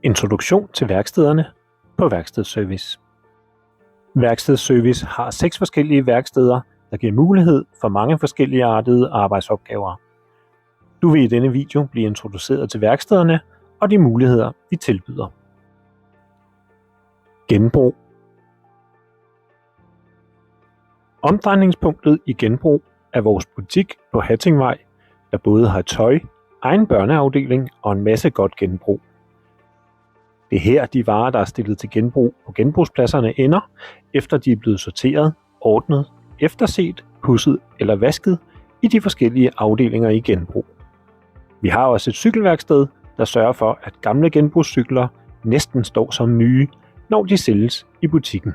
Introduktion til værkstederne på Værkstedsservice. Værkstedsservice har 6 forskellige værksteder, der giver mulighed for mange forskelligartede arbejdsopgaver. Du vil i denne video blive introduceret til værkstederne og de muligheder, vi tilbyder. Genbrug. Omdrejningspunktet i Genbrug er vores butik på Hattingvej, der både har tøj, egen børneafdeling og en masse godt genbrug. Det er her, de varer, der er stillet til genbrug på genbrugspladserne ender, efter de er blevet sorteret, ordnet, efterset, pudset eller vasket i de forskellige afdelinger i genbrug. Vi har også et cykelværksted, der sørger for, at gamle genbrugscykler næsten står som nye, når de sælges i butikken.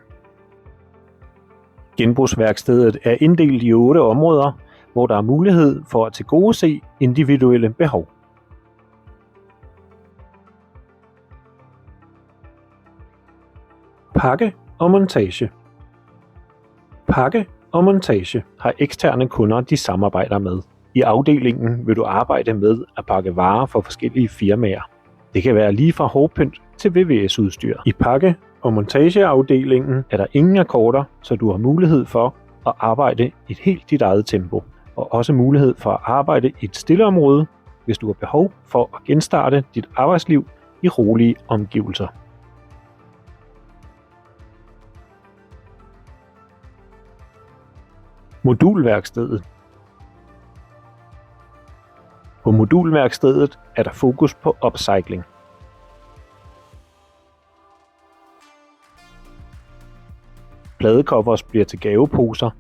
Genbrugsværkstedet er inddelt i 8 områder, hvor der er mulighed for at tilgodese individuelle behov. Pakke og montage. Pakke og montage har eksterne kunder, de samarbejder med. I afdelingen vil du arbejde med at pakke varer for forskellige firmaer. Det kan være lige fra hårpynt til VVS-udstyr. I pakke- og montageafdelingen er der ingen akkorder, så du har mulighed for at arbejde i helt dit eget tempo. Og også mulighed for at arbejde i et stille område, hvis du har behov for at genstarte dit arbejdsliv i rolige omgivelser. Modulværkstedet. På modulværkstedet er der fokus på upcycling. Pladecovers bliver til gaveposer.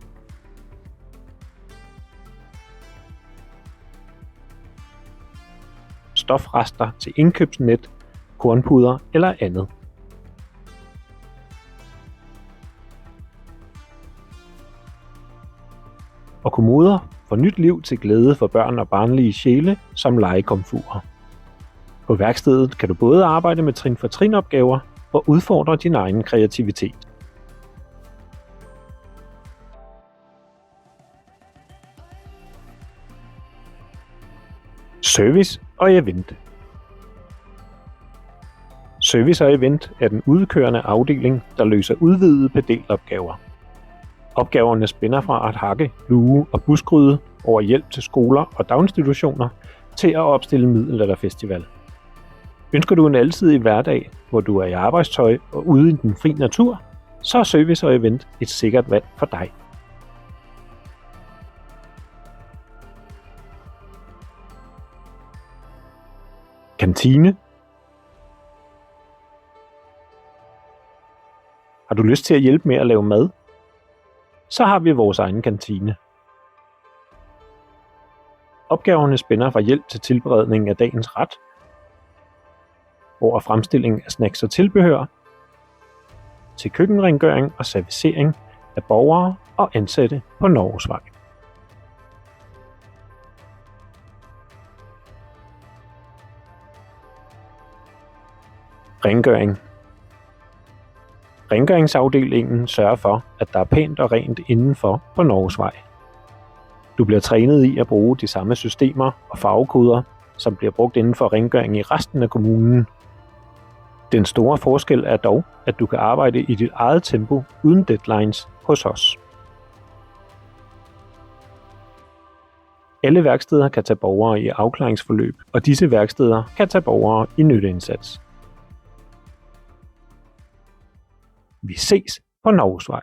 Stofrester til indkøbsnet, kornpuder eller andet. Og kommoder får nyt liv til glæde for børn og barnlige sjæle som legekomfurer. På værkstedet kan du både arbejde med trin for trin opgaver og udfordre din egen kreativitet. Service og event. Service og event er den udkørende afdeling, der løser udvidede pedelopgaver. Opgaverne spænder fra at hakke, luge og buskrydde over hjælp til skoler og daginstitutioner til at opstille middelalderfestival. Ønsker du en alsidig hverdag, hvor du er i arbejdstøj og ude i den fri natur, så er service og event et sikkert valg for dig. Kantine. Har du lyst til at hjælpe med at lave mad? Så har vi vores egen kantine. Opgaverne spænder fra hjælp til tilberedning af dagens ret, over fremstilling af snacks og tilbehør, til køkkenrengøring og servicering af borgere og ansatte på Norgesvej. Rengøring. Rengøringsafdelingen sørger for, at der er pænt og rent indenfor på Norgesvej. Du bliver trænet i at bruge de samme systemer og farvekoder, som bliver brugt inden for rengøring i resten af kommunen. Den store forskel er dog, at du kan arbejde i dit eget tempo uden deadlines hos os. Alle værksteder kan tage borgere i afklaringsforløb, og disse værksteder kan tage borgere i nytteindsats. Vi ses på Norgesvej.